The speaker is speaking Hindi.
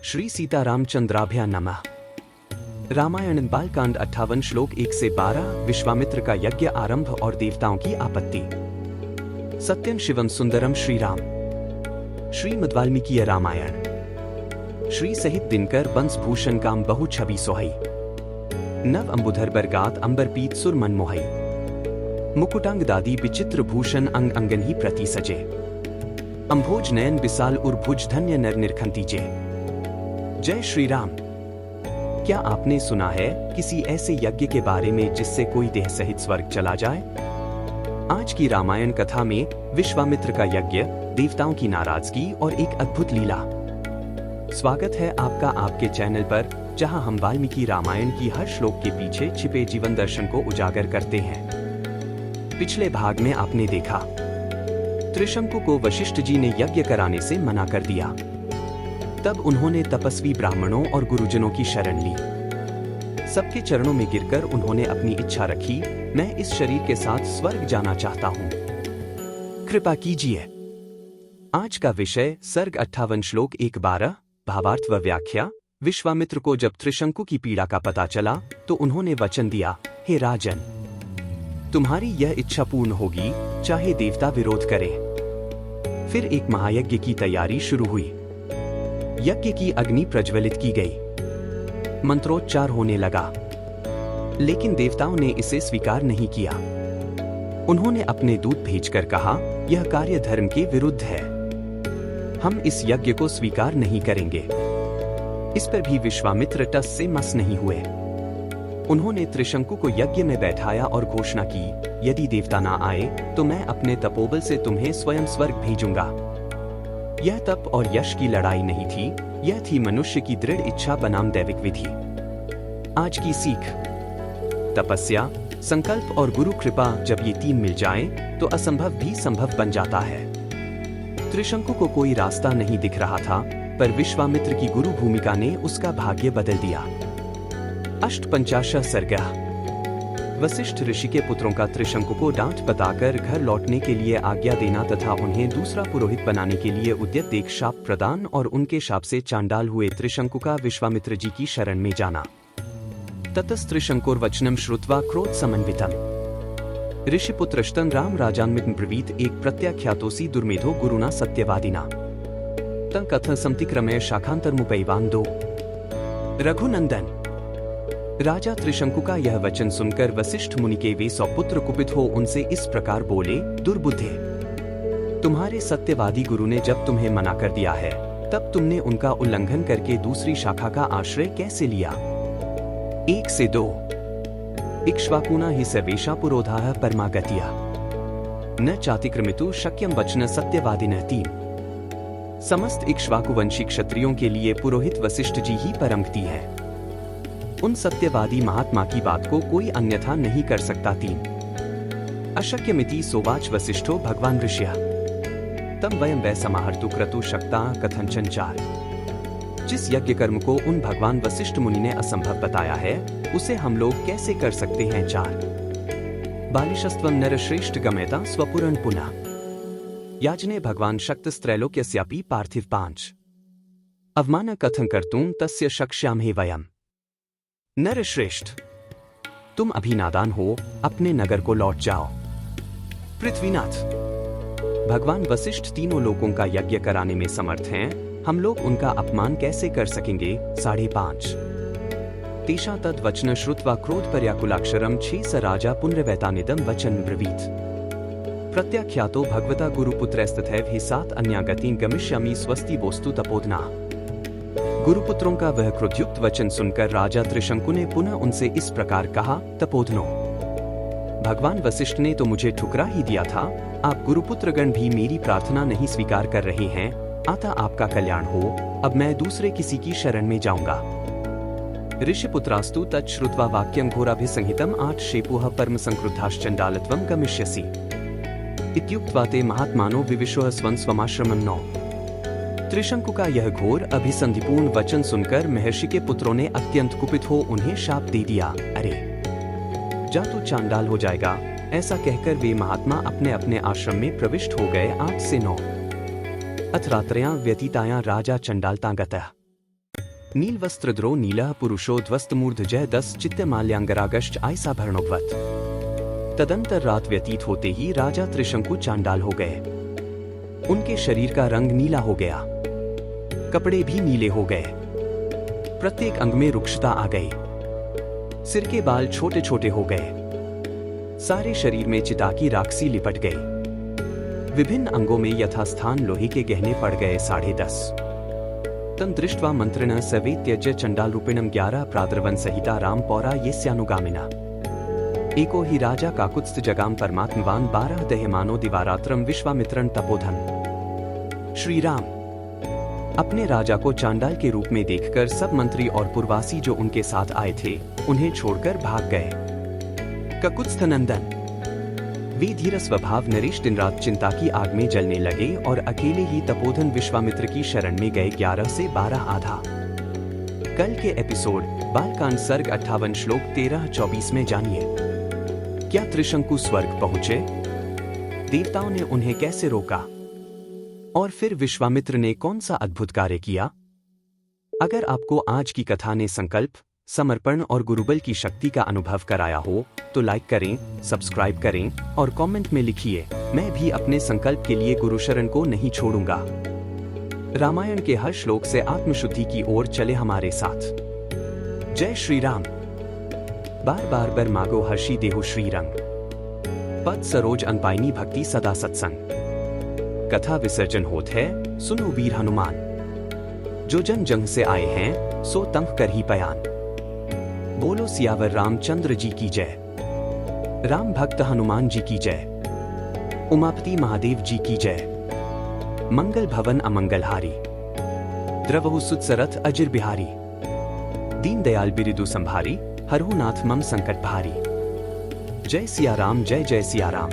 श्री सीतारामचंद्राभ्या नमः। रामायण बालकांड 58 श्लोक 1 से 12। विश्वामित्र का यज्ञ आरंभ और देवताओं की आपत्ति। सत्यम शिवम सुंदरम श्री राम। श्रीमद्वाल्मीकीय रामायण। श्री सहित दिनकर बंस भूषण काम बहु छवि सोहई। नव अंबुधर बरगात अंबर पीत सुर मन मोहई। मुकुटांग दादी विचित्र भूषण अंग अंगन ही प्रति सजे। अंभोज नयन विशाल उर्भुज धन्य नर निरखंतीजे। जय श्री राम। क्या आपने सुना है किसी ऐसे यज्ञ के बारे में जिससे कोई देह सहित स्वर्ग चला जाए? आज की रामायण कथा में विश्वामित्र का यज्ञ, देवताओं की नाराजगी और एक अद्भुत लीला। स्वागत है आपका आपके चैनल पर, जहां हम वाल्मीकि रामायण की हर श्लोक के पीछे छिपे जीवन दर्शन को उजागर करते हैं। पिछले भाग में आपने देखा, त्रिशंकु को वशिष्ठ जी ने यज्ञ कराने से मना कर दिया। तब उन्होंने तपस्वी ब्राह्मणों और गुरुजनों की शरण ली। सबके चरणों में गिरकर उन्होंने अपनी इच्छा रखी, मैं इस शरीर के साथ स्वर्ग जाना चाहता हूं, कृपा कीजिए। आज का विषय सर्ग 58 श्लोक 1-12। भावार्थ व व्याख्या। विश्वामित्र को जब त्रिशंकु की पीड़ा का पता चला तो उन्होंने वचन दिया, हे राजन, तुम्हारी यह इच्छा पूर्ण होगी, चाहे देवता विरोध करें। फिर एक महायज्ञ की तैयारी शुरू हुई। यज्ञ की अग्नि प्रज्वलित की गई, मंत्रोच्चार होने लगा, लेकिन देवताओं ने इसे स्वीकार नहीं किया। उन्होंने अपने दूत भेजकर कहा, यह कार्य धर्म के विरुद्ध है, हम इस यज्ञ को स्वीकार नहीं करेंगे। इस पर भी विश्वामित्र टस से मस नहीं हुए। उन्होंने त्रिशंकु को यज्ञ में बैठाया और घोषणा की, यदि देवता ना आए तो मैं अपने तपोबल से तुम्हें स्वयं स्वर्ग भेजूंगा। यह तप और यश की लड़ाई नहीं थी, यह थी मनुष्य की दृढ़ इच्छा बनाम दैविक विधि। आज की सीख। तपस्या, संकल्प और गुरु कृपा जब ये तीन मिल जाएं, तो असंभव भी संभव बन जाता है। त्रिशंकु को कोई रास्ता नहीं दिख रहा था, पर विश्वामित्र की गुरु भूमिका ने उसका भाग्य बदल दिया। अष्टपंचाशः सर्गः। वशिष्ठ ऋषि के पुत्रों का त्रिशंकु को डांट बताकर घर लौटने के लिए आज्ञा देना तथा उन्हें दूसरा पुरोहित बनाने के लिए उद्यत एक शाप प्रदान और उनके शाप से चांडाल हुए त्रिशंकु का विश्वामित्र जी की शरण में जाना। ततस्त्रिशंकुर्वचनम श्रुत्वा क्रोध समन्वितम् ऋषिपुत्रष्टं राम राजान्वितं ब्रवीत एक प्रत्याख्यातोसी दुर्मेधो गुरुना सत्यवादिना तं कथं समतिक्रमय शाखांतरमुपैवांदो। रघुनंदन। राजा त्रिशंकु का यह वचन सुनकर वशिष्ठ मुनि के वे 100 पुत्र कुपित हो उनसे इस प्रकार बोले, दुर्बुद्धे, तुम्हारे सत्यवादी गुरु ने जब तुम्हें मना कर दिया है, तब तुमने उनका उल्लंघन करके दूसरी शाखा का आश्रय कैसे लिया? 1 से 2। इक्ष्वाकुना हि सर्वेषां पुरोधाः परमागत्या न चातिक्रमितु शक्यं वचन सत्यवादिनः 3। समस्त इक्ष्वाकुवंशी क्षत्रियों के लिए पुरोहित वशिष्ठ जी ही परमगति है। उन सत्यवादी महात्मा की बात को कोई अन्यथा नहीं कर सकता। 3। अशक्यमिति सोवाच वसिष्ठो भगवान ऋष्यः तम वयं वै समाहर्तु क्रतु शक्ता कथंचन 4। जिस यज्ञ कर्म को उन भगवान वशिष्ठ मुनि ने असंभव बताया है, उसे हम लोग कैसे कर सकते हैं? 4। बालिशस्त्वं नरश्रेष्ठ गमयता स्वपुरन पुनः याजने भगवान शक्तस्त्रैलोक्यस्यापि पार्थिव 5। अवमान कथं कर्तुं तस्य शक्ष्यामहे वयम्। नरश्रेष्ठ, तुम अभी नादान हो, अपने नगर को लौट जाओ। पृथ्वीनाथ, भगवान वशिष्ठ तीनों लोगों का यज्ञ कराने में समर्थ हैं, हम लोग उनका अपमान कैसे कर सकेंगे? 5.5। तेषां तद् वचन श्रुत्वा क्रोध पर्याकुलाक्षरम 6 स राजा पुनर्वैतानिदं वचन ब्रवीत प्रत्याख्यातो भगवता गुरुपुत्रैस्तथैव हि 7 अन्यागतिं गमिष्यामि स्वस्ति वोस्तु तपोधना। गुरुपुत्रों का वह क्रोधयुक्त वचन सुनकर राजा त्रिशंकु ने पुनः उनसे इस प्रकार कहा, तपोधनो, भगवान वशिष्ठ ने तो मुझे ठुकरा ही दिया था, आप गुरुपुत्रगण भी मेरी प्रार्थना नहीं स्वीकार कर रहे हैं, आता आपका कल्याण हो, अब मैं दूसरे किसी की शरण में जाऊंगा। ऋषिपुत्रास्तु तच्छ्रुत्वा वाक्यं घोराभिसंहितम् 8 शेपुः परम संक्रुद्धाश्चंडालत्वं गमिष्यसि इत्युक्त्वा ते महात्मानो विविशोः स्वं स्वमाश्रमं 9। त्रिशंकु का यह घोर अभिसंधिपूर्ण वचन सुनकर महर्षि के पुत्रों ने अत्यंत कुपित हो उन्हें शाप दे दिया, अरे जा तू चांडाल हो जाएगा। ऐसा कहकर वे महात्मा अपने अपने आश्रम में प्रविष्ट हो गए। 8 से 9। अथ रात्रयां व्यतीतायां राजा चंडालतां गतः। नीलवस्त्रद्रो नीलः पुरुषोध्वस्तमूर्धजः 10 चित्तमाल्याङ्गरागश्च आयसाभरणोग्वत। तदंतर रात व्यतीत होते ही राजा त्रिशंकु चांडाल हो गए। उनके शरीर का रंग नीला हो गया, कपड़े भी नीले हो गए, प्रत्येक अंग में रुक्षता आ गई, सिर के बाल छोटे छोटे हो गए, सारे शरीर में चिता की राख सी लिपट गई, विभिन्न अंगों में यथास्थान लोहे के गहने पड़ गए 10.5। तं दृष्ट्वा मंत्रिणः सर्वे त्यज्य चंडालरूपिणं 11 प्राद्रवन सहिता राम पौरा येस्यानुगामिना। एको ही राजा काकुत्स्थ जगाम परमात्मवान 12 दह्यमानो दिवारात्रम विश्वामित्रं तपोधन। श्री राम अपने राजा को चांडाल के रूप में देखकर सब मंत्री और पुरवासी जो उनके साथ आए थे उन्हें छोड़कर भाग गए। ककुत्स्थ नंदन वे धीर स्वभाव नरेश दिन रात चिंता की आग में जलने लगे और अकेले ही तपोधन विश्वामित्र की शरण में गए। 11 से 12 आधा। कल के एपिसोड बालकांड सर्ग 58 श्लोक 13-24 में जानिए, क्या त्रिशंकु स्वर्ग पहुंचे? देवताओं ने उन्हें कैसे रोका? और फिर विश्वामित्र ने कौन सा अद्भुत कार्य किया? अगर आपको आज की कथा ने संकल्प, समर्पण और गुरुबल की शक्ति का अनुभव कराया हो तो लाइक करें, सब्सक्राइब करें और कमेंट में लिखिए, मैं भी अपने संकल्प के लिए गुरुशरण को नहीं छोड़ूंगा। रामायण के हर श्लोक से आत्मशुद्धि की ओर चले हमारे साथ। जय श्री राम। बार बार बर मागो हर्षी देहु श्री रंग, पद सरोज अनपाइनी भक्ति सदा सत्संग। कथा विसर्जन होत है, सुनो वीर हनुमान, जो जन जंग से आए हैं सो तंग कर ही पयान। बोलो सियावर रामचंद्र जी की जय, राम भक्त हनुमान जी की जय, उमापति महादेव जी की जय। मंगल भवन अमंगलहारी, द्रवहु सुतसरथ अजिर बिहारी। दीन दयाल बिरिदु संभारी, हरहु नाथ मम संकट भारी। जय सिया राम, जय जय सिया राम।